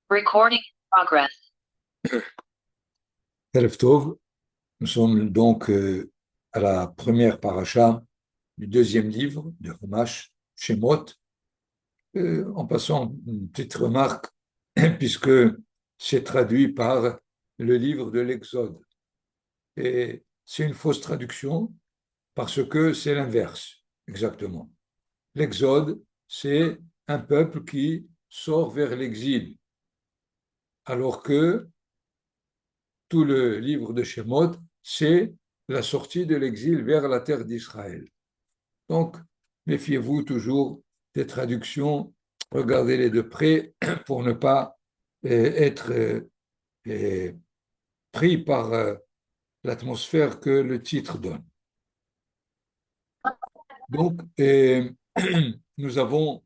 Recording in progress. Erev Tov, nous sommes donc à la première paracha du deuxième livre de Chumash, Shemot. En passant, une petite remarque, puisque c'est traduit par le livre de l'Exode. Et c'est une fausse traduction parce que c'est l'inverse, exactement. L'Exode, c'est un peuple qui sort vers l'exil, alors que tout le livre de Shemot, c'est la sortie de l'exil vers la terre d'Israël. Donc, méfiez-vous toujours des traductions, regardez-les de près pour ne pas être pris par l'atmosphère que le titre donne. Donc, nous avons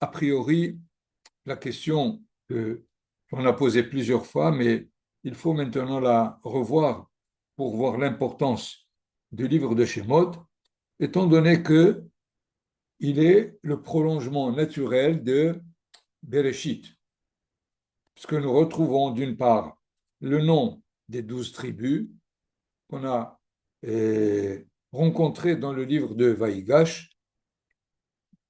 a priori la question qu'on a posée plusieurs fois, mais il faut maintenant la revoir pour voir l'importance du livre de Shemot, étant donné que il est le prolongement naturel de Bereshit, puisque nous retrouvons d'une part le nom des 12 tribus qu'on a rencontrés dans le livre de Vaïgash,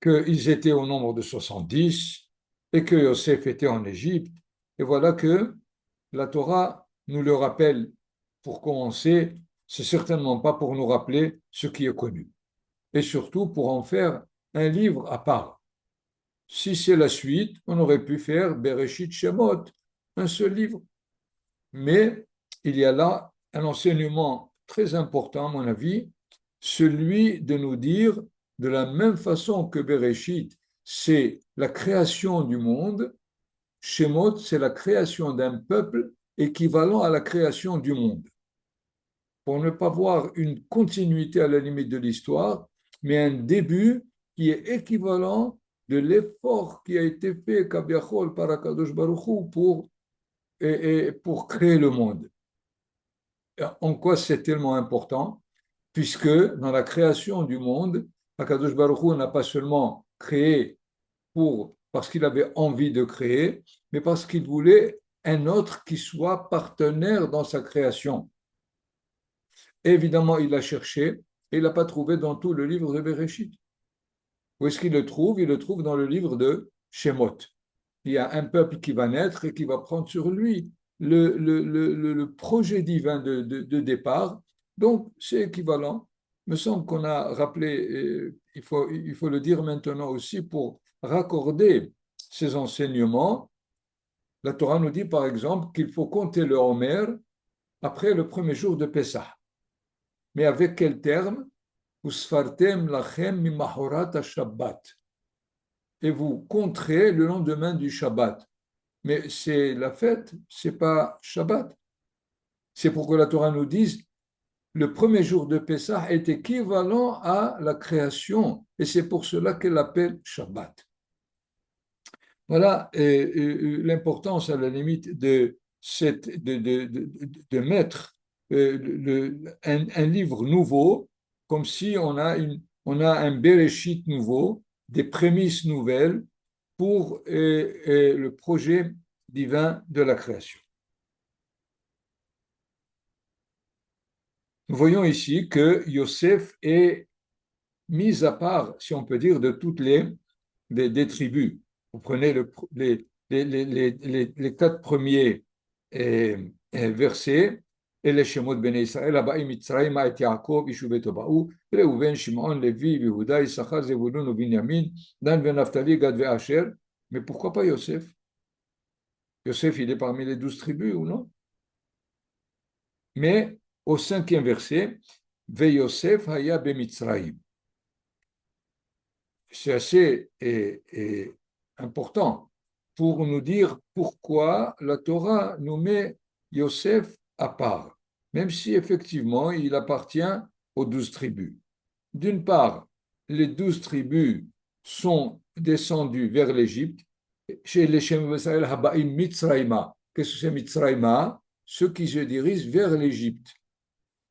qu'ils étaient au nombre de 70 et que Yosef était en Égypte. Et voilà que la Torah nous le rappelle pour commencer, c'est certainement pas pour nous rappeler ce qui est connu, et surtout pour en faire un livre à part. Si c'est la suite, on aurait pu faire Bereshit Shemot, un seul livre. Mais il y a là un enseignement très important, à mon avis, celui de nous dire, de la même façon que Bereshit, c'est la création du monde, Shemot, c'est la création d'un peuple équivalent à la création du monde. Pour ne pas voir une continuité à la limite de l'histoire, mais un début qui est équivalent de l'effort qui a été fait Kabiachol par Akadosh Baruch Hu pour créer le monde. En quoi c'est tellement important? Puisque dans la création du monde, Akadosh Baruch Hu n'a pas seulement créé parce qu'il avait envie de créer, mais parce qu'il voulait un autre qui soit partenaire dans sa création. Évidemment, il l'a cherché et il l'a pas trouvé dans tout le livre de Bereshit. Où est-ce qu'il le trouve? Il le trouve dans le livre de Shemot. Il y a un peuple qui va naître et qui va prendre sur lui le projet divin de départ. Donc, c'est équivalent. Il me semble qu'on a rappelé, il faut le dire maintenant aussi pour raccorder ces enseignements. La Torah nous dit par exemple qu'il faut compter le Homer après le premier jour de Pessah. Mais avec quel terme? Usfartem lachem mimahorat Shabbat. Et vous compterez le lendemain du Shabbat. Mais c'est la fête, c'est pas Shabbat. C'est pour que la Torah nous dise le premier jour de Pessah est équivalent à la création et c'est pour cela qu'elle l'appelle Shabbat. Voilà l'importance à la limite de mettre un livre nouveau comme si on a un Bereshit nouveau, des prémices nouvelles pour le projet divin de la création. Nous voyons ici que Yosef est mis à part, si on peut dire, de toutes des tribus. Vous prenez les 4 premiers versets, אלה שמות בני ישראל הבאים מצרימה את יעקב יישוב ביתו באו ראובן שמעון לוי יהודה יששכר זבולון ובנימין דן ונפתלי גד ואשר. Mais pourquoi pas Yosef? Yosef, il est parmi les 12 tribus ou non? Mais au 5e verset, Ve-Yosef haya bemitzraïm. C'est assez important pour nous dire pourquoi la Torah nous met Yosef à part, même si effectivement il appartient aux 12 tribus. D'une part, les 12 tribus sont descendues vers l'Égypte. Chez les Shem Israël Habaim Mitzraïma. Qu'est-ce que c'est Mitzraïma? Ceux qui se dirigent vers l'Égypte.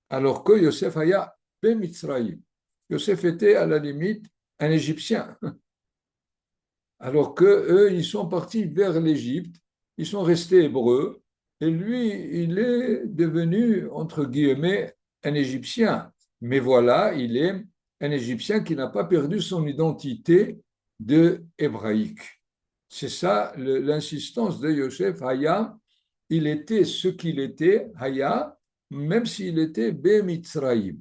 Alors que Yosef Haya ben Mitzraïm. Yosef était à la limite un Égyptien. alors que eux, ils sont partis vers l'Égypte, ils sont restés hébreux, et lui, il est devenu, entre guillemets, un Égyptien. Mais voilà, il est un Égyptien qui n'a pas perdu son identité de hébraïque. C'est ça l'insistance de Yosef Haya. Il était ce qu'il était, Haya, même s'il était Bemitzraïm.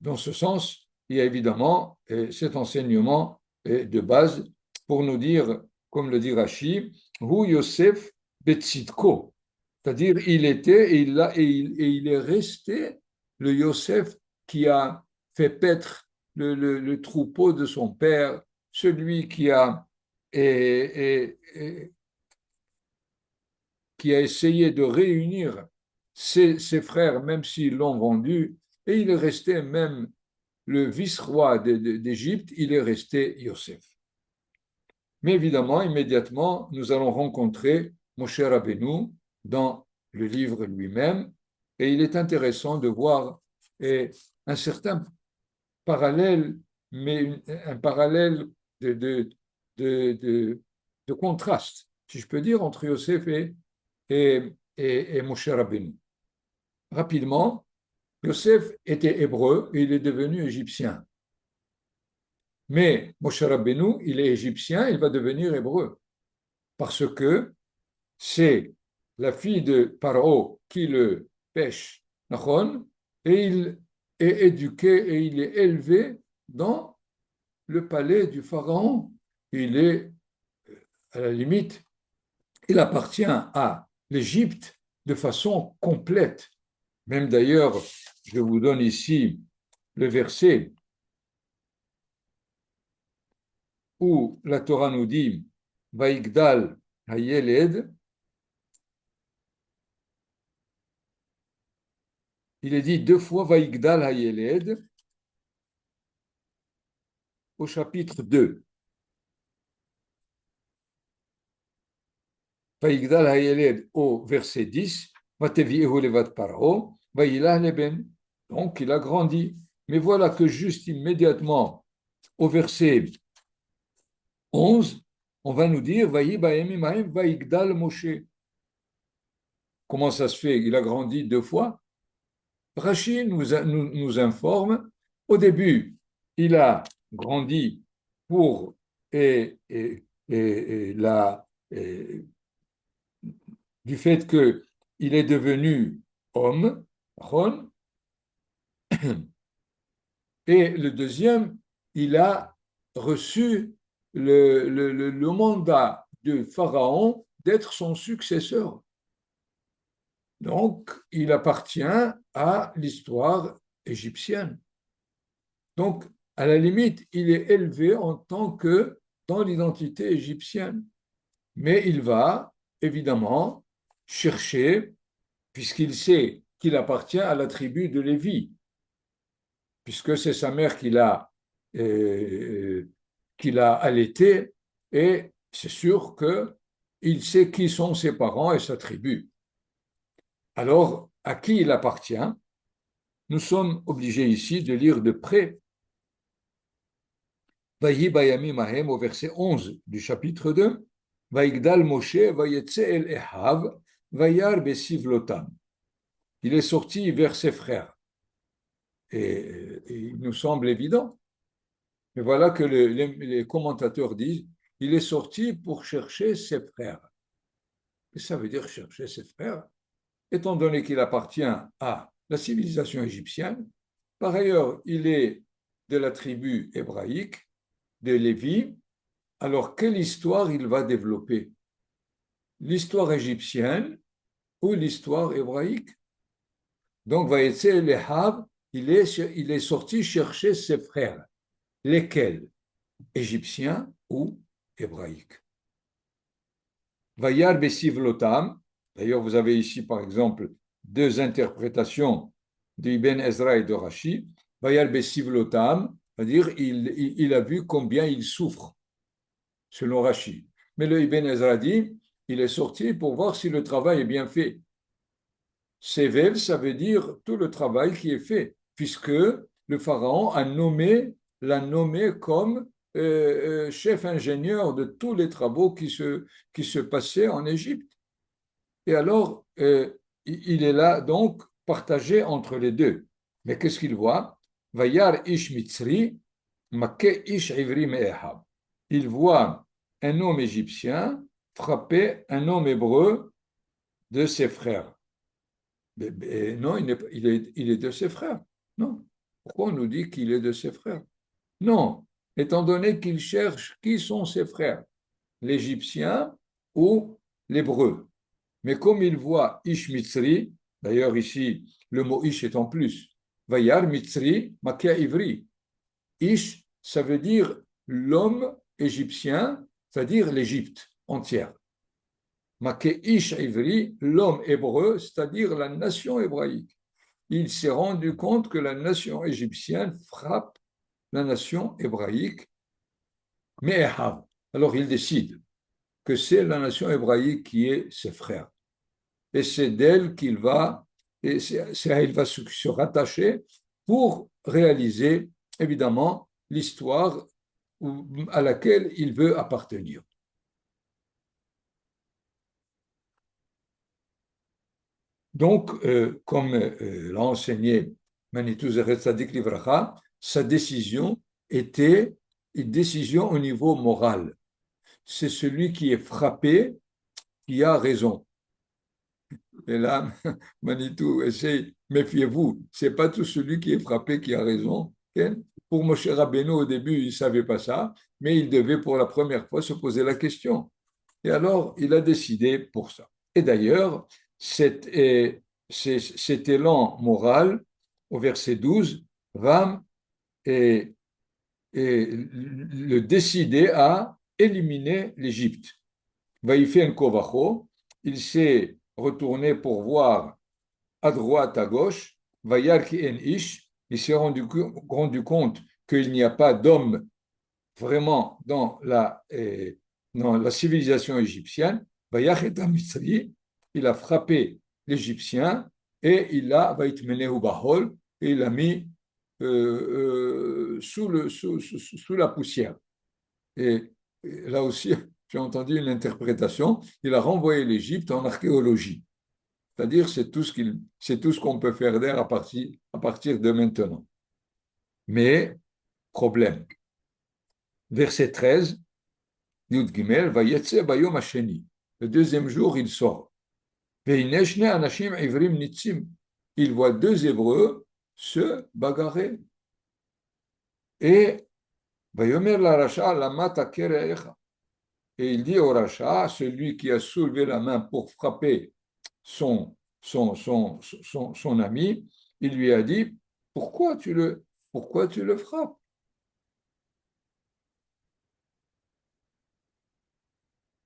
Dans ce sens, il y a évidemment cet enseignement de base pour nous dire, comme le dit Rashi, Hu Yosef Betzitko, c'est-à-dire il était et il est resté le Yosef qui a fait paître le troupeau de son père, celui et, et, qui a essayé de réunir ses frères, même s'ils l'ont vendu, et il est resté même le vice-roi d'Égypte, il est resté Yosef. Mais évidemment, immédiatement, nous allons rencontrer Moshe Rabbeinu dans le livre lui-même, et il est intéressant de voir un certain parallèle, mais un parallèle de, de, de contraste, si je peux dire, entre Yosef et Moshe Rabbeinu. Rapidement, Yosef était hébreu et il est devenu égyptien. Mais Moshe Rabbeinu, il est égyptien, il va devenir hébreu. Parce que c'est la fille de Paro qui le pêche, et il est éduqué et il est élevé dans le palais du pharaon. Il est, à la limite, il appartient à l'Égypte de façon complète. Même d'ailleurs, je vous donne ici le verset où la Torah nous dit Vaigdal Hayeled, il est dit deux fois Vaigdal Hayeled au chapitre 2. Vaigdal Hayeled au verset 10, Vatevi'ehu levat paro, Vailah leben. Donc il a grandi. Mais voilà que juste immédiatement au verset 11, on va nous dire Vaigdal Moshe. Comment ça se fait? Il a grandi deux fois. Rashi nous informe, au début, il a grandi pour du fait qu'il est devenu homme, et le deuxième, il a reçu le mandat de Pharaon d'être son successeur. Donc, il appartient à l'histoire égyptienne. Donc, à la limite, il est élevé en tant que dans l'identité égyptienne. Mais il va, évidemment, chercher, puisqu'il sait qu'il appartient à la tribu de Lévi, puisque c'est sa mère qui l'a allaité, et c'est sûr qu'il sait qui sont ses parents et sa tribu. Alors, à qui il appartient? Nous sommes obligés ici de lire de près Vayi Bayamim Ahem au verset 11 du chapitre 2. Vaigdal Moshe Vayetse el Ehav Vayar Besivlotam. Il est sorti vers ses frères. Et il nous semble évident. Mais voilà que les commentateurs disent il est sorti pour chercher ses frères. Et ça veut dire chercher ses frères, étant donné qu'il appartient à la civilisation égyptienne. Par ailleurs, il est de la tribu hébraïque, de Lévi. Alors, quelle histoire il va développer? L'histoire égyptienne ou l'histoire hébraïque? Donc, Vaïtse Lehav, il est sorti chercher ses frères. Lesquels? Égyptiens ou hébraïques? Vayar Besivlotam, d'ailleurs, vous avez ici, par exemple, deux interprétations d'Ibn Ezra et de Rashi. Vayar Besivlotam, c'est-à-dire il a vu combien il souffre, selon Rashi. Mais le Ibn Ezra dit, il est sorti pour voir si le travail est bien fait. Sevel, ça veut dire tout le travail qui est fait, puisque le pharaon l'a nommé comme chef ingénieur de tous les travaux qui se passaient en Égypte. Et alors, il est là donc partagé entre les deux. Mais qu'est-ce qu'il voit? Vayar ish mitzri, makke ish ivri me'ehab. Il voit un homme égyptien frapper un homme hébreu de ses frères. Mais non, il est de ses frères. Non. Pourquoi on nous dit qu'il est de ses frères? Non, étant donné qu'il cherche qui sont ses frères, l'Égyptien ou l'Hébreu. Mais comme il voit Ish Mitzri, d'ailleurs ici le mot Ish est en plus, Vayar Mitzri, Makia Ivri. Ish, ça veut dire l'homme égyptien, c'est-à-dire l'Égypte entière. Makia Ish Ivri, l'homme hébreu, c'est-à-dire la nation hébraïque. Il s'est rendu compte que la nation égyptienne frappe la nation hébraïque, mais alors il décide que c'est la nation hébraïque qui est ses frères. Et c'est d'elle qu'il va, et il va se rattacher pour réaliser, évidemment, l'histoire à laquelle il veut appartenir. Donc, comme l'a enseigné Manitou Zeret Tzadik Livracha, sa décision était une décision au niveau moral. C'est celui qui est frappé qui a raison. Et là, Manitou essaye, méfiez-vous, c'est pas tout celui qui est frappé qui a raison. Pour Moshe Rabbeinu, au début, il ne savait pas ça, mais il devait pour la première fois se poser la question. Et alors, il a décidé pour ça. Et d'ailleurs, cet élan moral, au verset 12, va et le décider à éliminer l'Égypte. Vaïfen Kovacho, il s'est retourné pour voir à droite, à gauche, Vayar ki en ish, il s'est rendu compte qu'il n'y a pas d'homme vraiment dans la civilisation égyptienne. Vayar et Mitzri, il a frappé l'Égyptien et il l'a Vaitmenehu Bahol, et il l'a mis sous la poussière. Et là aussi, j'ai entendu une interprétation, il a renvoyé l'Égypte en archéologie. C'est-à-dire, c'est tout ce qu'on peut faire d'elle à partir de maintenant. Mais, problème. Verset 13, Yud Gimel, Vayetse Bayom Hasheni. Le deuxième jour, il sort. Ve'ineshne Anashim Ivrim Nitzim. Il voit deux Hébreux se bagarrer. Et Vayomer la Racha, Lama Takerecha. Et il dit au Racha, celui qui a soulevé la main pour frapper son ami, il lui a dit, pourquoi tu le frappes?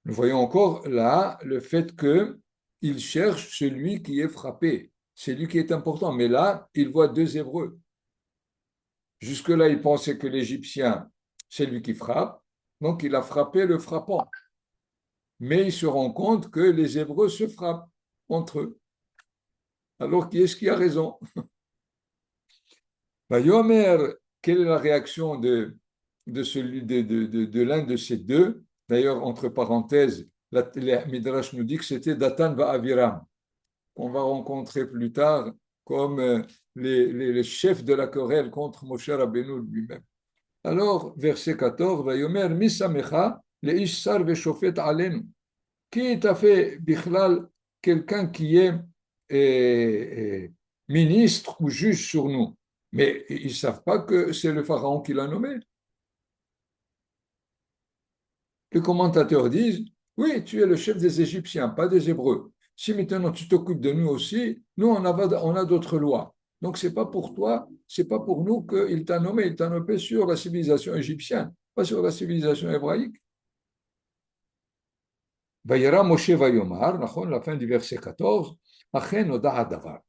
Nous voyons encore là le fait qu'il cherche celui qui est frappé. C'est lui qui est important. Mais là, il voit deux Hébreux. Jusque-là, il pensait que l'Égyptien, c'est lui qui frappe. Donc, il a frappé le frappant. Mais il se rend compte que les Hébreux se frappent entre eux. Alors, qui est-ce qui a raison? Yomer, quelle est la réaction de l'un de ces deux? D'ailleurs, entre parenthèses, le Midrash nous dit que c'était Datan Aviram, qu'on va rencontrer plus tard comme les chefs de la querelle contre Moshe Rabbeinu lui-même. Alors, verset 14, Vayomer Misamecha le Ishsar veshofet alenu. Qui t'a fait, Bichlal, quelqu'un qui est ministre ou juge sur nous? Mais ils ne savent pas que c'est le pharaon qui l'a nommé. Les commentateurs disent, oui, tu es le chef des Égyptiens, pas des Hébreux. Si maintenant tu t'occupes de nous aussi, nous, on a d'autres lois. Donc, ce n'est pas pour toi, ce n'est pas pour nous qu'il t'a nommé sur la civilisation égyptienne, pas sur la civilisation hébraïque. Vayera Moshe Vayomar, la fin du verset 14, Achen Oda Davar.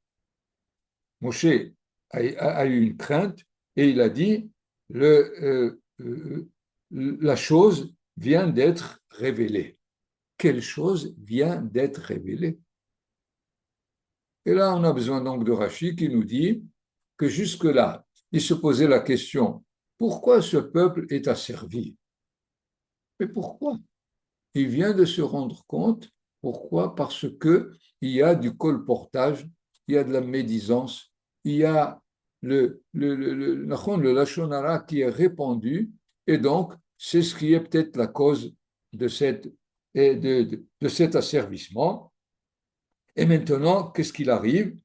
Moshe a eu une crainte et il a dit la chose vient d'être révélée. Quelle chose vient d'être révélée? Et là, on a besoin donc de Rashi qui nous dit que jusque-là, il se posait la question pourquoi ce peuple est asservi? Mais pourquoi? Il vient de se rendre compte. Pourquoi? Parce que il y a du colportage, il y a de la médisance, il y a le lachon hara qui est répandu, et donc c'est ce qui est peut-être la cause de, de cet asservissement. Et maintenant, qu'est-ce qu'il arrive?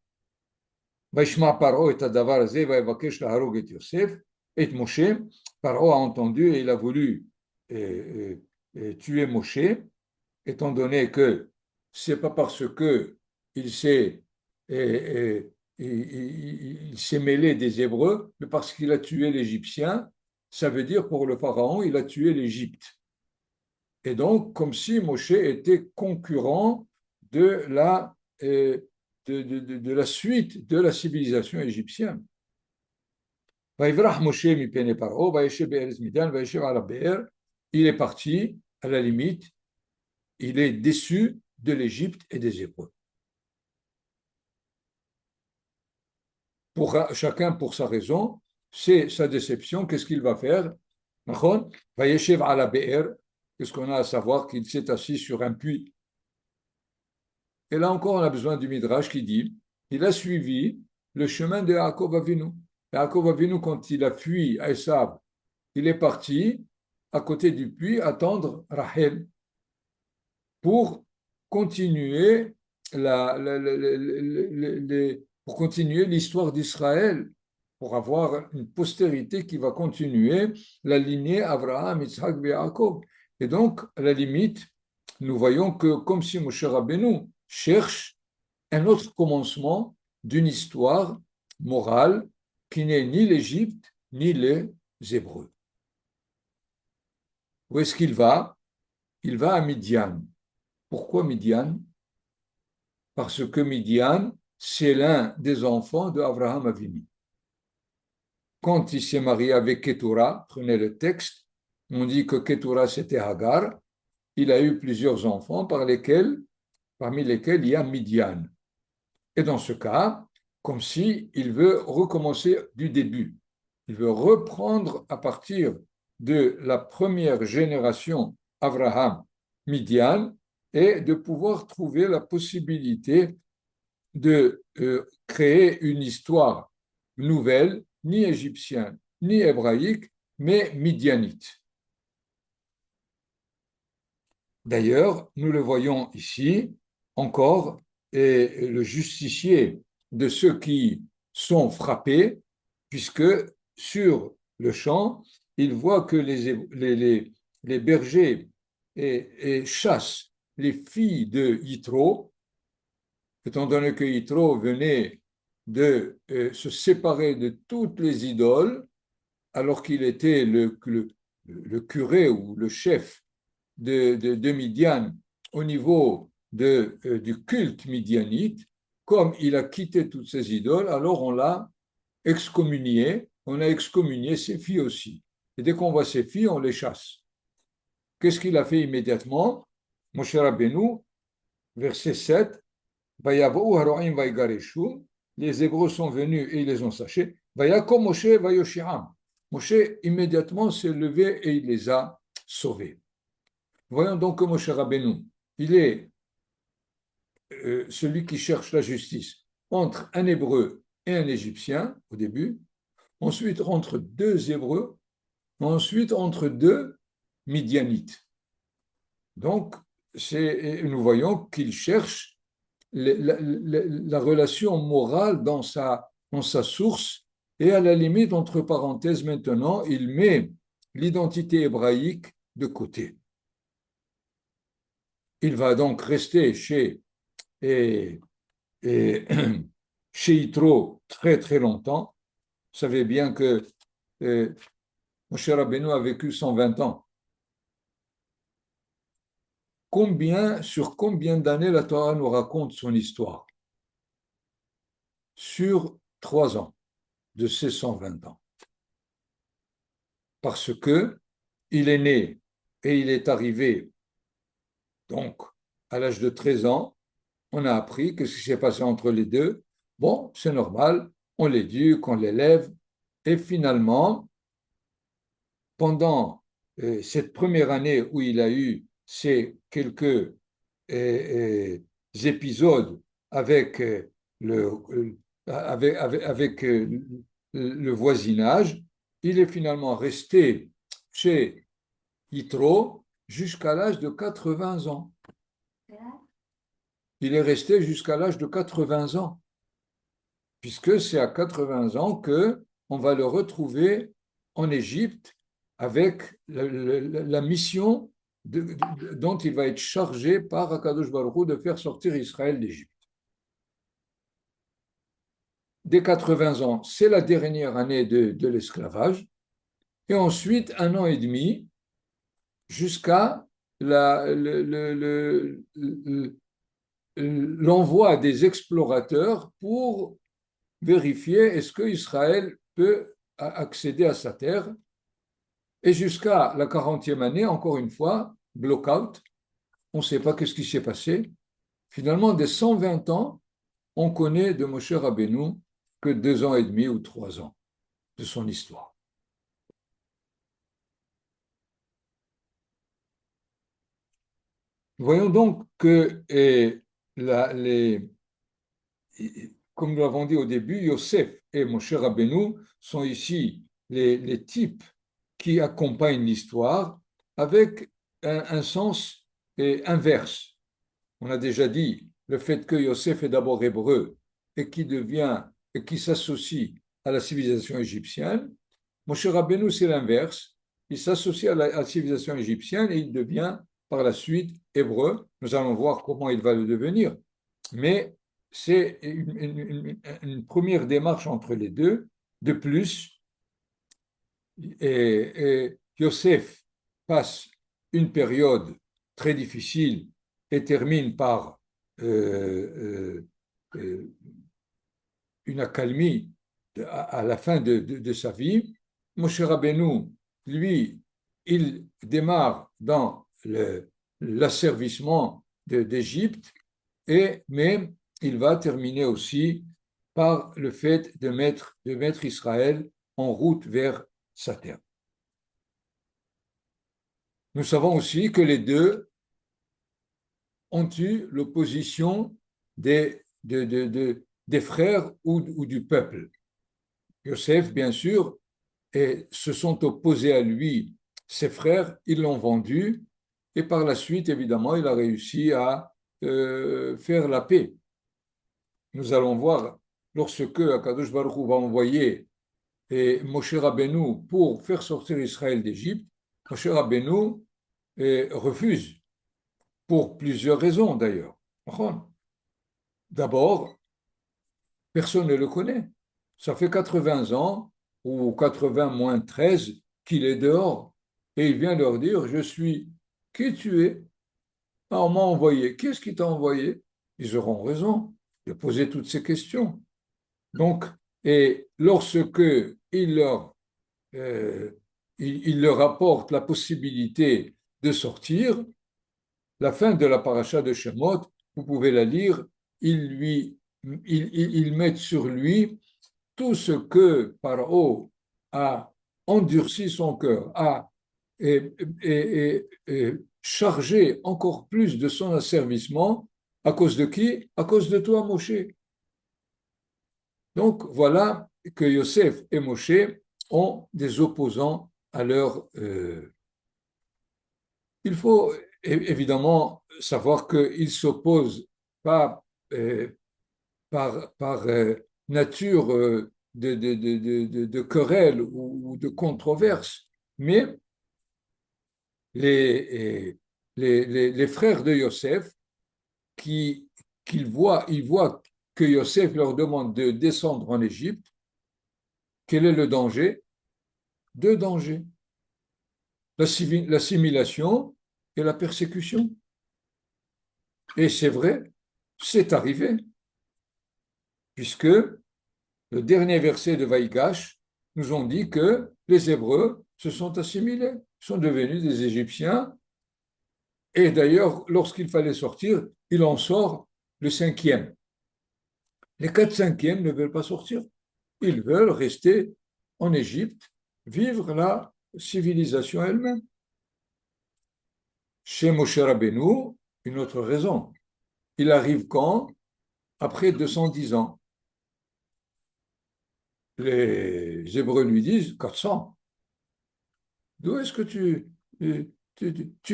וישמע פרעה את הדבר הזה ויבקש להרוג את יוסף, את משה. Paro a entendu et il a voulu tuer Moshe, étant donné que c'est pas parce que il s'est il s'est mêlé des Hébreux, mais parce qu'il a tué l'Égyptien, ça veut dire pour le pharaon, il a tué l'Égypte. Et donc, comme si Moshe était concurrent de la, de la suite de la civilisation égyptienne. Il est parti, à la limite, il est déçu de l'Égypte et des Hébreux. Pour chacun pour sa raison, c'est sa déception. Qu'est-ce qu'il va faire? Qu'est-ce qu'on a à savoir? Qu'il s'est assis sur un puits. Et là encore, on a besoin du Midrash qui dit il a suivi le chemin de Yaakov Avinu. Yaakov Avinu, quand il a fui Esav, il est parti à côté du puits attendre Rachel pour continuer pour continuer l'histoire d'Israël, pour avoir une postérité qui va continuer la lignée Abraham, Yitzhak et Yaakov. Et donc, à la limite, nous voyons que comme si Moshe Rabbeinu cherche un autre commencement d'une histoire morale qui n'est ni l'Égypte ni les Hébreux. Où est-ce qu'il va? Il va à Midian. Pourquoi Midian? Parce que Midian, c'est l'un des enfants d'Abraham Avinu. Quand il s'est marié avec Ketura, prenez le texte, on dit que Ketura c'était Hagar, il a eu plusieurs enfants parmi lesquels il y a Midian. Et dans ce cas, comme si il veut recommencer du début. Il veut reprendre à partir de la première génération Abraham, Midian, et de pouvoir trouver la possibilité de créer une histoire nouvelle, ni égyptienne, ni hébraïque, mais midianite. D'ailleurs, nous le voyons ici encore, et le justicier de ceux qui sont frappés, puisque sur le champ, il voit que les bergers chassent les filles de Yitro, étant donné que Yitro venait de se séparer de toutes les idoles, alors qu'il était le curé ou le chef de Midian au niveau du culte midianite, comme il a quitté toutes ces idoles, alors on l'a excommunié, on a excommunié ses filles aussi. Et dès qu'on voit ses filles, on les chasse. Qu'est-ce qu'il a fait immédiatement? Moshe Rabbeinu, verset 7, les Hébreux sont venus et ils les ont sachés. Moshe immédiatement s'est levé et il les a sauvés. Voyons donc que Moshe Rabbeinu, il est celui qui cherche la justice entre un Hébreu et un Égyptien au début, ensuite entre deux Hébreux, ensuite entre deux Midianites. Donc, nous voyons qu'il cherche la relation morale dans sa source, et à la limite, entre parenthèses maintenant, il met l'identité hébraïque de côté. Il va donc rester chez Yitro très très longtemps. Vous savez bien que Moshe Rabbeinu a vécu 120 ans. Sur combien d'années la Torah nous raconte son histoire? Sur 3 ans de ces 120 ans. Parce que il est né et il est arrivé donc à l'âge de 13 ans, on a appris que ce qui s'est passé entre les deux, bon, c'est normal, on l'éduque, on l'élève, et finalement, pendant cette première année où il a eu ces quelques épisodes avec, le, avec le voisinage, il est finalement resté chez Yitro jusqu'à l'âge de 80 ans. Il est resté jusqu'à l'âge de 80 ans, puisque c'est à 80 ans qu'on va le retrouver en Égypte avec la mission dont il va être chargé par Akadosh Baruch Hu de faire sortir Israël d'Égypte. Dès 80 ans, c'est la dernière année de l'esclavage, et ensuite 1 an et demi jusqu'à l'envoi des explorateurs pour vérifier est-ce que Israël peut accéder à sa terre. Et jusqu'à la 40e année, encore une fois, block-out, on ne sait pas qu'est-ce qui s'est passé. Finalement, des 120 ans, on connaît de Moshe Rabbeinu que 2 ans et demi ou 3 ans de son histoire. Voyons donc que, comme nous l'avons dit au début, Yosef et Moshe Rabbeinu sont ici les types qui accompagnent l'histoire avec un sens inverse. On a déjà dit le fait que Yosef est d'abord hébreu et qui s'associe à la civilisation égyptienne. Moshe Rabbeinu, c'est l'inverse. Il s'associe à la civilisation égyptienne et il devient par la suite hébreu. Nous allons voir comment il va le devenir. Mais c'est une première démarche entre les deux. De plus, Yosef passe une période très difficile et termine par une accalmie à la fin de sa vie. Moshe Rabbeinu, lui, il démarre dans l'asservissement d'Égypte, mais il va terminer aussi par le fait de mettre Israël en route vers sa terre. Nous savons aussi que les deux ont eu l'opposition des frères ou du peuple. Yosef, bien sûr, se sont opposés à lui. Ses frères, ils l'ont vendu, et par la suite, évidemment, il a réussi à faire la paix. Nous allons voir, lorsque Akadosh Baruch Hu va envoyer Moshe Rabbeinu pour faire sortir Israël d'Égypte, Moshe Rabbeinu refuse, pour plusieurs raisons d'ailleurs. D'abord, personne ne le connaît. Ça fait 80 ans, ou 80 moins 13, qu'il est dehors. Et il vient leur dire, je suis qui tu es. Ah, on m'a envoyé. Qu'est-ce qui t'a envoyé? Ils auront raison de poser toutes ces questions. Donc, et lorsque il leur apporte la possibilité de sortir, la fin de la paracha de Shemot, vous pouvez la lire, ils mettent sur lui tout ce que Paro a endurci son cœur, a chargé encore plus de son asservissement. À cause de qui? À cause de toi, Moshe. Donc voilà que Yosef et Moshe ont des opposants à leur... Il faut évidemment savoir qu'ils s'opposent pas par nature de querelle ou de controverse, mais les frères de Yosef, ils voient que Yosef leur demande de descendre en Égypte. Quel est le danger? Deux dangers: l'assimilation et la persécution. Et c'est vrai, c'est arrivé, puisque le dernier verset de Vaïgash nous ont dit que les Hébreux se sont assimilés, sont devenus des Égyptiens. Et d'ailleurs, lorsqu'il fallait sortir, il en sort le 5e. Les 4/5 ne veulent pas sortir. Ils veulent rester en Égypte, vivre là civilisation elle-même. Chez Moshe Rabbeinu, une autre raison. Il arrive quand? Après 210 ans. Les Hébreux lui disent 400. D'où est-ce que tu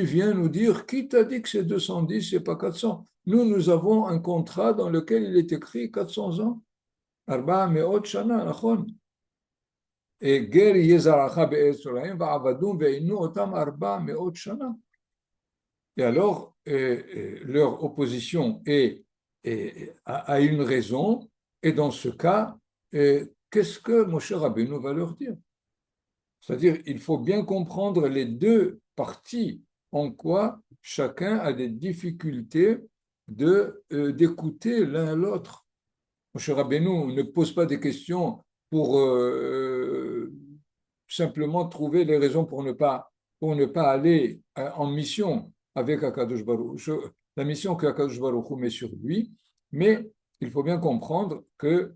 viens nous dire, qui t'a dit que c'est 210 et pas 400? Nous avons un contrat dans lequel il est écrit 400 ans. Arba me'ot shana, nachon. Et ger yezaracha be'etzorayim va'avadum ve'inu otam arba me'ot shana. Et alors, leur opposition a une raison, et dans ce cas, qu'est-ce que Moshe Rabbeinu va leur dire? C'est-à-dire, il faut bien comprendre les deux parties, en quoi chacun a des difficultés d'écouter l'un l'autre. Moshe Rabbeinu ne pose pas des questions pour simplement trouver les raisons pour ne pas aller en mission avec Akadosh Baruch Hu, la mission que Akadosh Baruch Hu met sur lui, mais il faut bien comprendre que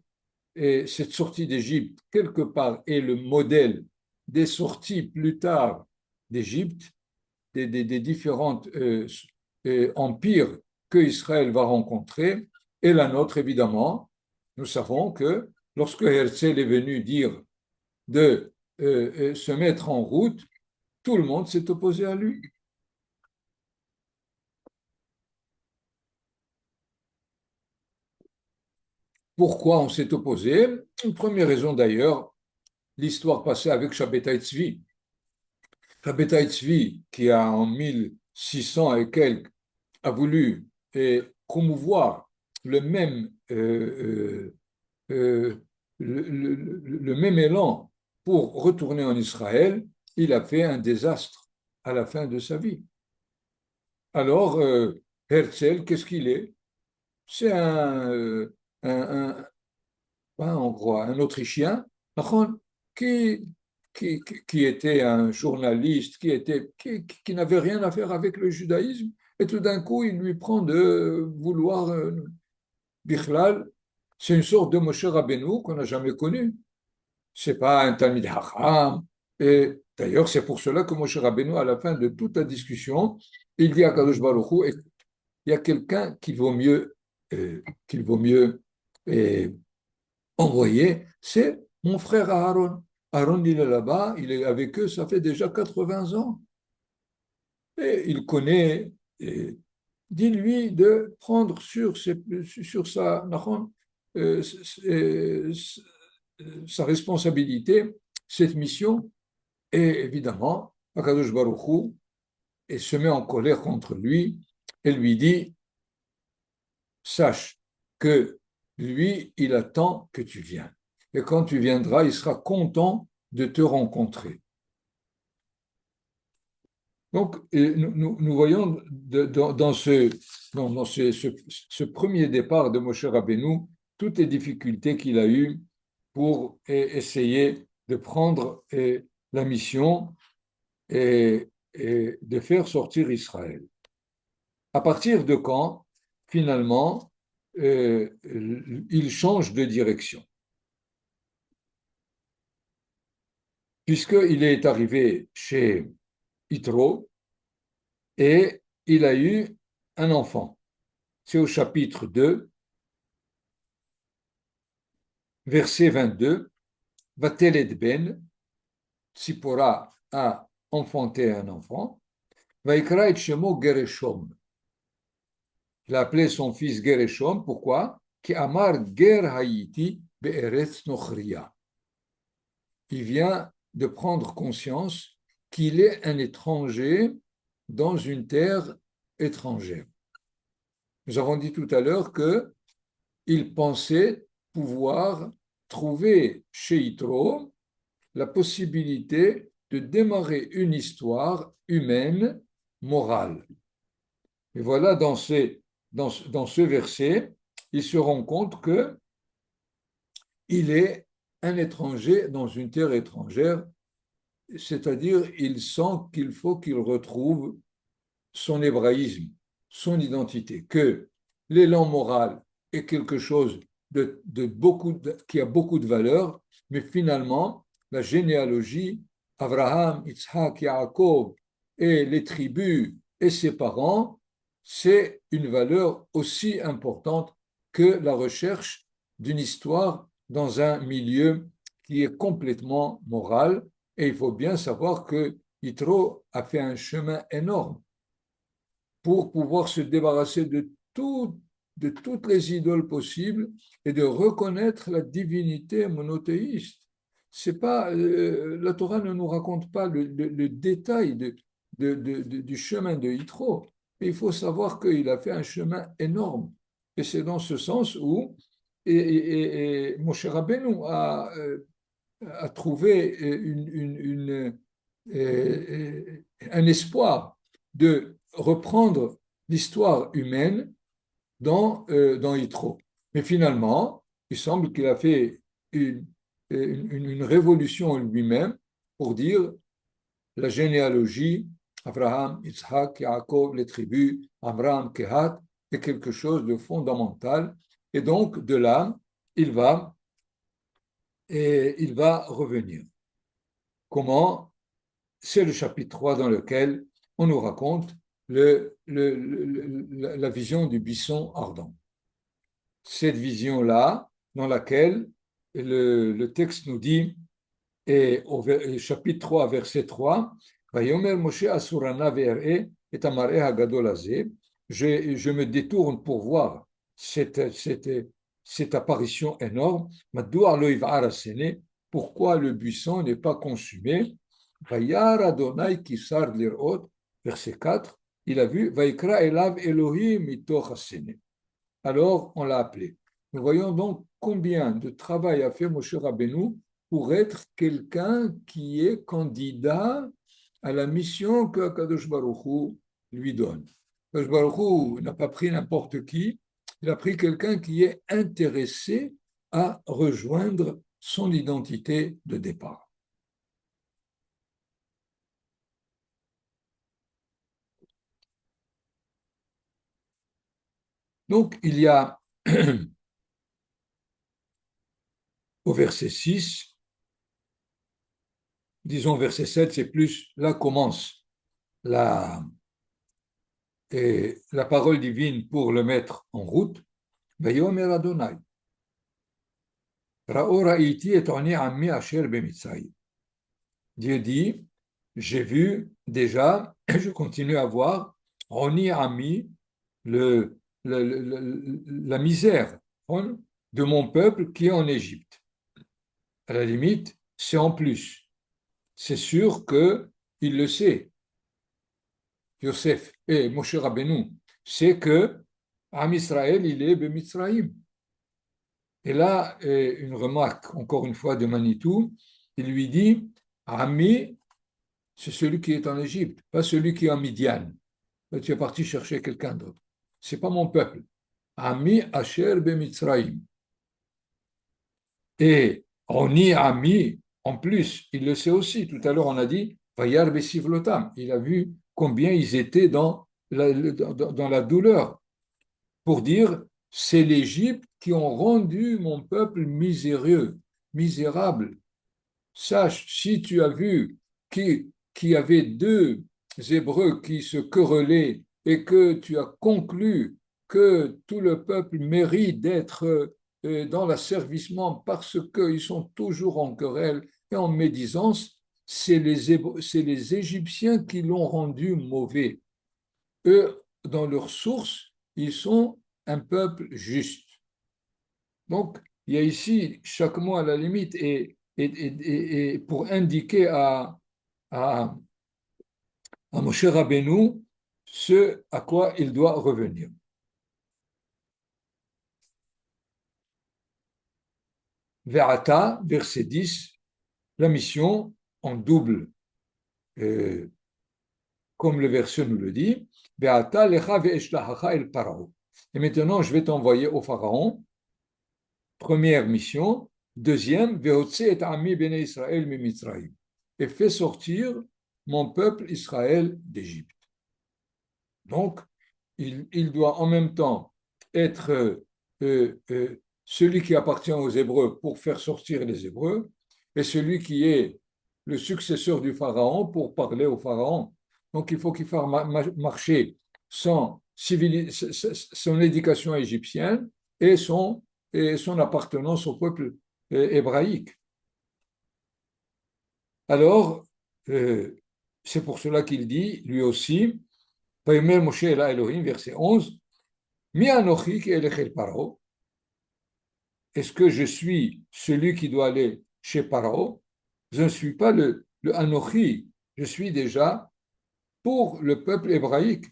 cette sortie d'Égypte, quelque part, est le modèle des sorties plus tard d'Égypte, des différents empires que Israël va rencontrer, et la nôtre, évidemment. Nous savons que lorsque Herzl est venu dire de se mettre en route, tout le monde s'est opposé à lui. Pourquoi on s'est opposé? Une première raison d'ailleurs, l'histoire passée avec Shabbatai Tzvi. Shabbatai Tzvi, qui a en 1600 et quelques, a voulu promouvoir le même, le même élan pour retourner en Israël, il a fait un désastre à la fin de sa vie. Alors, Herzl, qu'est-ce qu'il est? C'est un, pas un Hongrois, un Autrichien, qui, qui était un journaliste, qui n'avait rien à faire avec le judaïsme, et tout d'un coup, il lui prend de vouloir Bichlal, c'est une sorte de Moshe Rabbeinu qu'on n'a jamais connu. C'est pas un Talmid Hacham. Et d'ailleurs, c'est pour cela que Moshe Rabbeinu, à la fin de toute la discussion, il dit à Kadosh Baruch Hu, il y a quelqu'un qu'il vaut mieux envoyer, c'est mon frère Aaron. Aaron, il est là-bas, il est avec eux, ça fait déjà 80 ans. Et il connaît, et dis-lui de prendre sur sa, euh, sa responsabilité cette mission. Et évidemment, Akadosh Baruch Hu se met en colère contre lui et lui dit, sache que lui, il attend que tu viennes. Et quand tu viendras, il sera content de te rencontrer. Donc, nous voyons dans ce premier départ de Moshe Rabbeinu toutes les difficultés qu'il a eues pour essayer de prendre la mission et de faire sortir Israël. À partir de quand, finalement, il change de direction. Puisqu'il est arrivé chez Yitro et il a eu un enfant. C'est au chapitre 2, verset 22. Vateled ben, Tzipora a enfanté un enfant. Vaikra et Shemo Gereshom. Il a appelé son fils Gereshom. Pourquoi? Ki amar ger hayiti be'eretz nochria. Il vient de prendre conscience qu'il est un étranger dans une terre étrangère. Nous avons dit tout à l'heure qu'il pensait pouvoir trouver chez Yitro la possibilité de démarrer une histoire humaine, morale. Et voilà, dans ce verset, il se rend compte qu'il est un étranger dans une terre étrangère, c'est-à-dire il sent qu'il faut qu'il retrouve son hébraïsme, son identité, que l'élan moral est quelque chose qui a beaucoup de valeur, mais finalement, la généalogie Abraham, Yitzhak, Yaakov et les tribus et ses parents, c'est une valeur aussi importante que la recherche d'une histoire dans un milieu qui est complètement moral. Et il faut bien savoir que Yitro a fait un chemin énorme pour pouvoir se débarrasser de toutes les idoles possibles et de reconnaître la divinité monothéiste. C'est pas, la Torah ne nous raconte pas le détail du chemin de Yitro, mais il faut savoir qu'il a fait un chemin énorme. Et c'est dans ce sens où et Moshe Rabbeinu a trouvé un espoir de reprendre l'histoire humaine dans Yitro. Mais finalement, il semble qu'il a fait une révolution lui-même pour dire la généalogie, Abraham, Yitzhak, Yaakov, les tribus, Amram, Kehat, est quelque chose de fondamental. Et donc, de là, il va, il va revenir. Comment? C'est le chapitre 3 dans lequel on nous raconte la vision du buisson ardent. Cette vision-là, dans laquelle le texte nous dit, et au chapitre 3, verset 3, Vayomer Moshe Asurana ve'er'e et amar'e hagadol hazeh. Je me détourne pour voir cette apparition énorme. Madouar lo yiv'ar hasene. Pourquoi le buisson n'est pas consumé? Vayar Adonai kisar lirot, verset 4, il a vu, Vaikra elav Elohim mitoch hasene. Alors on l'a appelé. Nous voyons donc combien de travail a fait Moshe Rabbeinu pour être quelqu'un qui est candidat à la mission que Kadosh Baruch Hu lui donne. Kadosh Baruch Hu n'a pas pris n'importe qui, il a pris quelqu'un qui est intéressé à rejoindre son identité de départ. Donc, il y a au verset 6, disons verset 7, c'est plus, là commence la parole divine pour le mettre en route. Vayomer Adonai, Ra'o ra'iti et oni ammi asher b'Mitzrayim. Dieu dit, j'ai vu déjà, je continue à voir, oni ammi, la misère de mon peuple qui est en Égypte. À la limite, c'est en plus. C'est sûr qu'il le sait. Yosef et Moshe Rabbeinu, c'est que Am Israël, il est Bemitzraïm. Et là, une remarque, encore une fois, de Manitou, il lui dit, Ami, c'est celui qui est en Égypte, pas celui qui est en Midian. Là, tu es parti chercher quelqu'un d'autre. C'est pas mon peuple. Ami Asher Bemitzraïm. Et Oni Ami, en plus, il le sait aussi. Tout à l'heure, on a dit, Vayar Besivlotam. Il a vu combien ils étaient dans la douleur. Pour dire, c'est l'Égypte qui ont rendu mon peuple miséreux, misérable. Sache, si tu as vu qu'il y avait deux Hébreux qui se querellaient et que tu as conclu que tout le peuple mérite d'être dans l'asservissement parce qu'ils sont toujours en querelle et en médisance, c'est les Égyptiens qui l'ont rendu mauvais. Eux, dans leur source, ils sont un peuple juste. Donc, il y a ici chaque mot à la limite et pour indiquer à Moshe Rabbeinu ce à quoi il doit revenir. Ve'ata, verset 10, la mission en double, comme le verset nous le dit. Ve'ata lecha ve'eshlahacha el Paro. Et maintenant, je vais t'envoyer au Pharaon. Première mission. Deuxième, Ve'otse et ami bene Israël mi Mitzrayim. Et fais sortir mon peuple Israël d'Égypte. Donc, il doit en même temps être celui qui appartient aux Hébreux pour faire sortir les Hébreux et celui qui est le successeur du pharaon pour parler au pharaon. Donc il faut qu'il fasse marcher son éducation égyptienne et son appartenance au peuple hébraïque. Alors, c'est pour cela qu'il dit, lui aussi, Moshe la Elohim, verset 11, Mi anochi ki elech Paro. Est-ce que je suis celui qui doit aller chez Paro? Je ne suis pas le Anochi, je suis déjà pour le peuple hébraïque.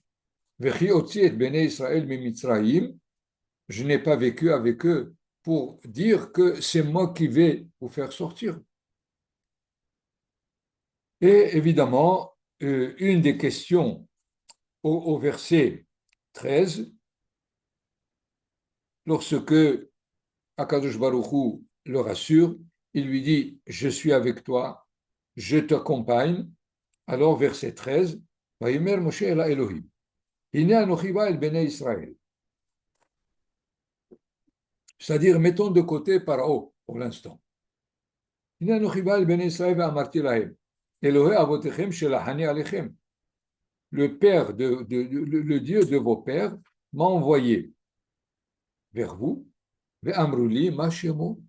Vechi otzi et bnei Israël mi Mitzrayim. Je n'ai pas vécu avec eux pour dire que c'est moi qui vais vous faire sortir. Et évidemment, une des questions au verset 13, lorsque Akadosh Baruch Hu le rassure, il lui dit, je suis avec toi, je t'accompagne. Alors, verset 13, Vayimer Moshe el Elohim, Hine anochi ba el bnei Israël. C'est-à-dire, mettons de côté Paro pour l'instant. Hine anochi ba el bnei Israël ve'amarti lahem, Elohe avotechem shelachani alechem. Le Père, le Dieu de vos pères m'a envoyé vers vous, ve'amruli ma shemo.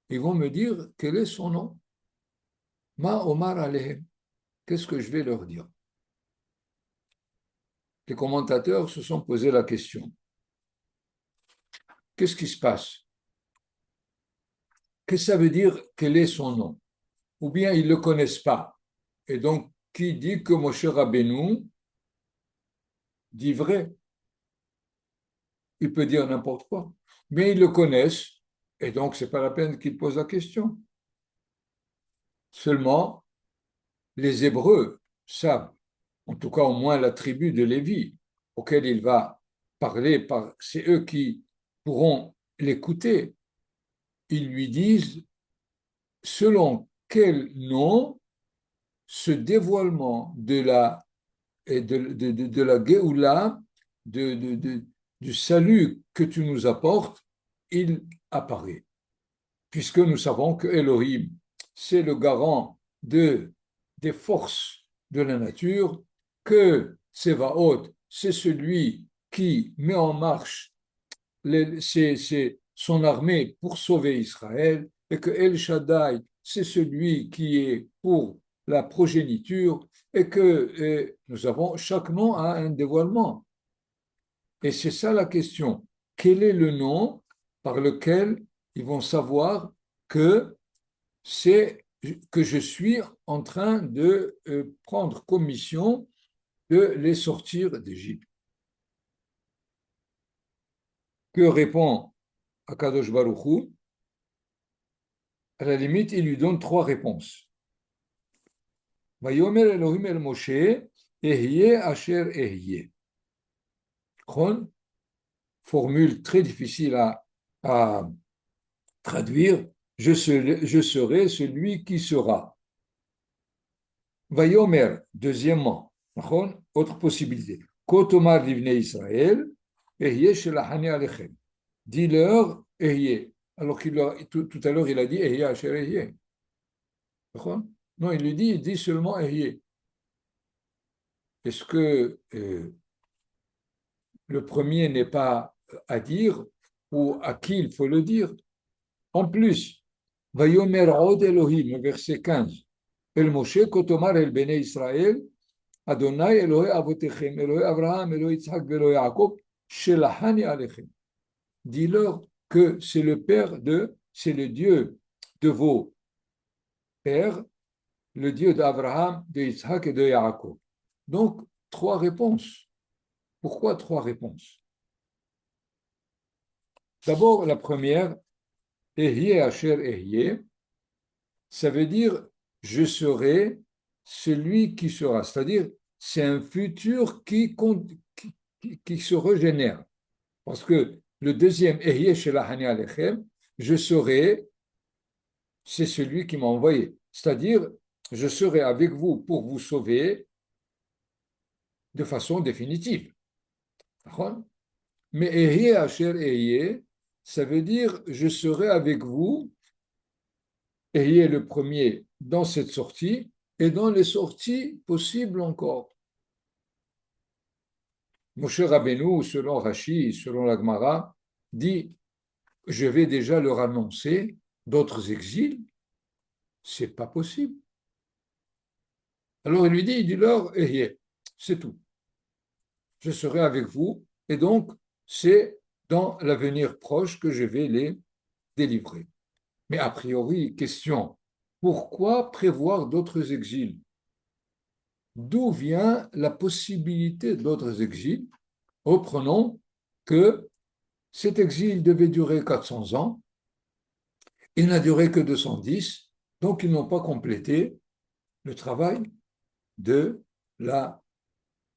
Ils vont me dire quel est son nom. Ma omar alehem. Qu'est-ce que je vais leur dire? Les commentateurs se sont posé la question. Qu'est-ce qui se passe? Qu'est-ce que ça veut dire quel est son nom? Ou bien ils ne le connaissent pas. Et donc, qui dit que Moshe Rabbeinu dit vrai? Il peut dire n'importe quoi. Mais ils le connaissent, et donc ce n'est pas la peine qu'ils posent la question. Seulement, les Hébreux savent, en tout cas au moins la tribu de Lévi, auquel il va parler, c'est eux qui pourront l'écouter. Ils lui disent selon quel nom ce dévoilement de la Géoula, du salut que tu nous apportes, il apparaît. Puisque nous savons que Elohim, c'est le garant des forces de la nature, que Tsevaot, c'est celui qui met en marche son armée pour sauver Israël, et que El Shaddai, c'est celui qui est pour la progéniture, et que nous avons, chaque nom a un dévoilement. Et c'est ça la question. Quel est le nom par lequel ils vont savoir que je suis en train de prendre commission de les sortir d'Égypte? Que répond Akadosh Baruch Hu? À la limite, il lui donne trois réponses. Vayomer Elohim el Moshe, Ehye asher ehye. Formule très difficile à traduire. Je serai celui qui sera. Vayomer, deuxièmement, autre possibilité. Kotomar livne Israël, Ehye shelachani alechem. Dis-leur Ehye. Alors tout à l'heure, il a dit Ehye asher ehye. Non, il dit seulement Ehye. Est-ce que le premier n'est pas à dire ou à qui il faut le dire? En plus, Vayomer od Elohim, verset 15, El Moshe kotomar el bnei Israël, Adonai Elohe avotechem, Elohe Abraham, Elohe Yitzhak, Elohe Yaakov, shelachani alechem. Dis-leur que c'est c'est le Dieu de vos pères, le Dieu d'Abraham, de Yitzhak et de Yaakov. Donc, trois réponses. Pourquoi trois réponses? D'abord, la première, Ehye asher ehye, ça veut dire je serai celui qui sera. C'est-à-dire, c'est un futur qui se régénère. Parce que le deuxième, Ehye shelachani alechem, je serai, c'est celui qui m'a envoyé. C'est-à-dire, je serai avec vous pour vous sauver de façon définitive. Mais Ehye asher ehye, ça veut dire je serai avec vous ayez le premier dans cette sortie et dans les sorties possibles encore. Moshe Rabbeinu, selon Rashi, selon la Gemara, dit je vais déjà leur annoncer d'autres exils. C'est pas possible. Alors il lui dit, dis-leur, c'est tout. Je serai avec vous et donc c'est dans l'avenir proche que je vais les délivrer. Mais a priori, question, pourquoi prévoir d'autres exils? D'où vient la possibilité d'autres exils? Reprenons que cet exil devait durer 400 ans, il n'a duré que 210, donc ils n'ont pas complété le travail de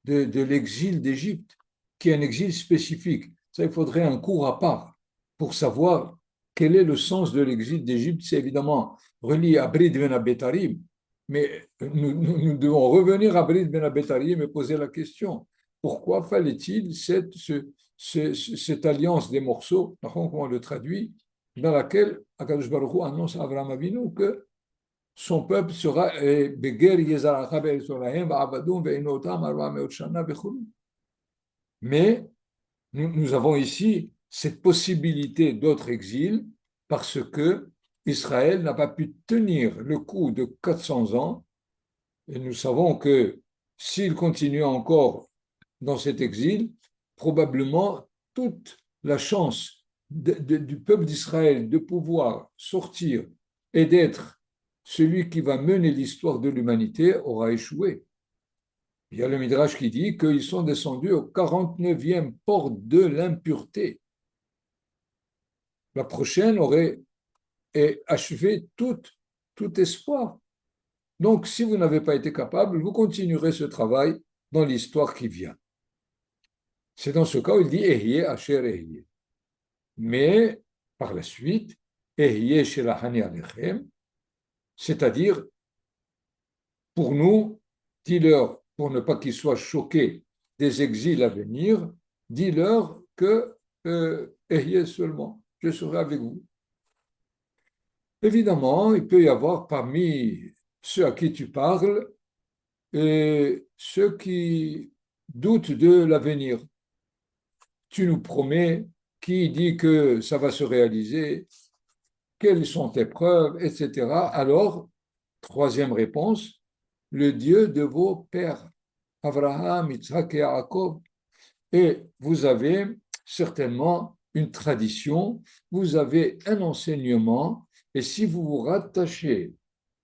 l'exil d'Égypte, qui est un exil spécifique. Ça, il faudrait un cours à part pour savoir quel est le sens de l'exil d'Égypte. C'est évidemment relié à Brid Ben Abetarim, mais nous devons revenir à Brid Ben Abetarim et poser la question. Pourquoi fallait-il cette alliance des morceaux, comment on le traduit, dans laquelle Akadosh Baruch Hu annonce à Abraham Avinu que son peuple sera mais nous avons ici cette possibilité d'autre exil parce que Israël n'a pas pu tenir le coup de 400 ans et nous savons que s'il continue encore dans cet exil, probablement toute la chance du peuple d'Israël de pouvoir sortir et d'être celui qui va mener l'histoire de l'humanité aura échoué. Il y a le Midrash qui dit qu'ils sont descendus au 49e port de l'impureté. La prochaine aurait achevé tout espoir. Donc, si vous n'avez pas été capable, vous continuerez ce travail dans l'histoire qui vient. C'est dans ce cas où il dit Ehyeh Asher Ehyeh. Mais par la suite, Ehyeh Shelahani Alechem, c'est-à-dire pour nous, dis-leur, pour ne pas qu'ils soient choqués des exils à venir, dis-leur que Ehyeh seulement, je serai avec vous. Évidemment, il peut y avoir parmi ceux à qui tu parles et ceux qui doutent de l'avenir. Tu nous promets, qui dit que ça va se réaliser, quelles sont tes preuves, etc. Alors, troisième réponse, le Dieu de vos pères, Abraham, Isaac et Jacob. Et vous avez certainement une tradition, vous avez un enseignement, et si vous vous rattachez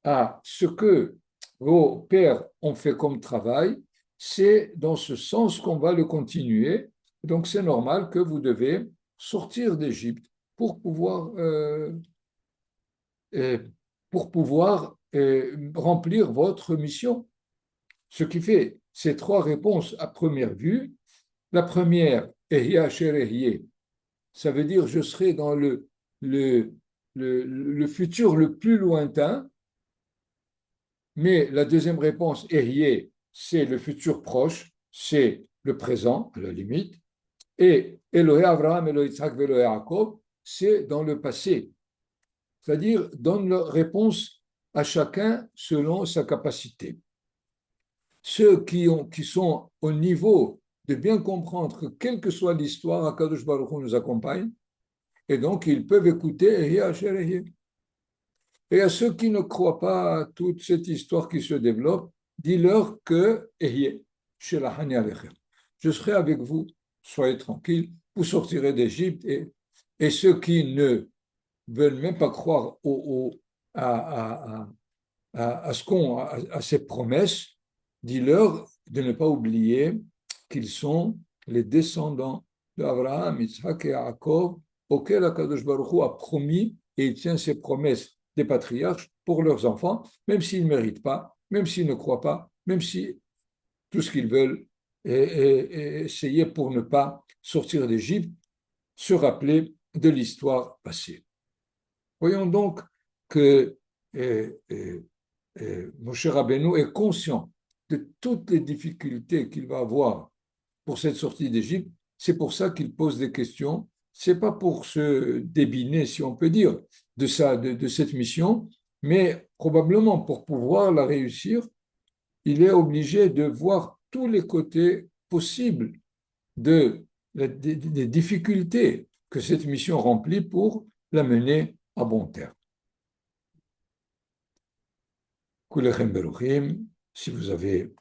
à ce que vos pères ont fait comme travail, c'est dans ce sens qu'on va le continuer. Donc c'est normal que vous devez sortir d'Égypte pour pouvoir, pour pouvoir remplir votre mission. Ce qui fait ces trois réponses à première vue. La première, Ehya Sherehye, ça veut dire je serai dans le futur le plus lointain. Mais la deuxième réponse, Ehye, c'est le futur proche, c'est le présent, à la limite. Et Elohé Abraham, Elohé Yitzhak, Elohé Jacob, c'est dans le passé. C'est-à-dire, donne la réponse à chacun selon sa capacité. Ceux qui sont au niveau de bien comprendre que quelle que soit l'histoire, Akadosh Baruch Hu nous accompagne, et donc ils peuvent écouter Ehye Asher Ehye. Et à ceux qui ne croient pas à toute cette histoire qui se développe, dis-leur que je serai avec vous, soyez tranquilles, vous sortirez d'Égypte. Et ceux qui ne veulent même pas croire à ces promesses, dis-leur de ne pas oublier qu'ils sont les descendants d'Abraham, Isaac et Jacob, auxquels Akadosh Baruch Hu a promis et il tient ses promesses des patriarches pour leurs enfants, même s'ils ne méritent pas, même s'ils ne croient pas, même si tout ce qu'ils veulent est essayer pour ne pas sortir d'Égypte, se rappeler de l'histoire passée. Voyons donc que Moshe Rabbeinu est conscient de toutes les difficultés qu'il va avoir pour cette sortie d'Égypte. C'est pour ça qu'il pose des questions. C'est pas pour se débiner, si on peut dire, de cette mission, Mais probablement pour pouvoir la réussir, il est obligé de voir tous les côtés possibles des difficultés que cette mission remplit pour la mener à bon terme. Kulechem Beruchim, si vous avez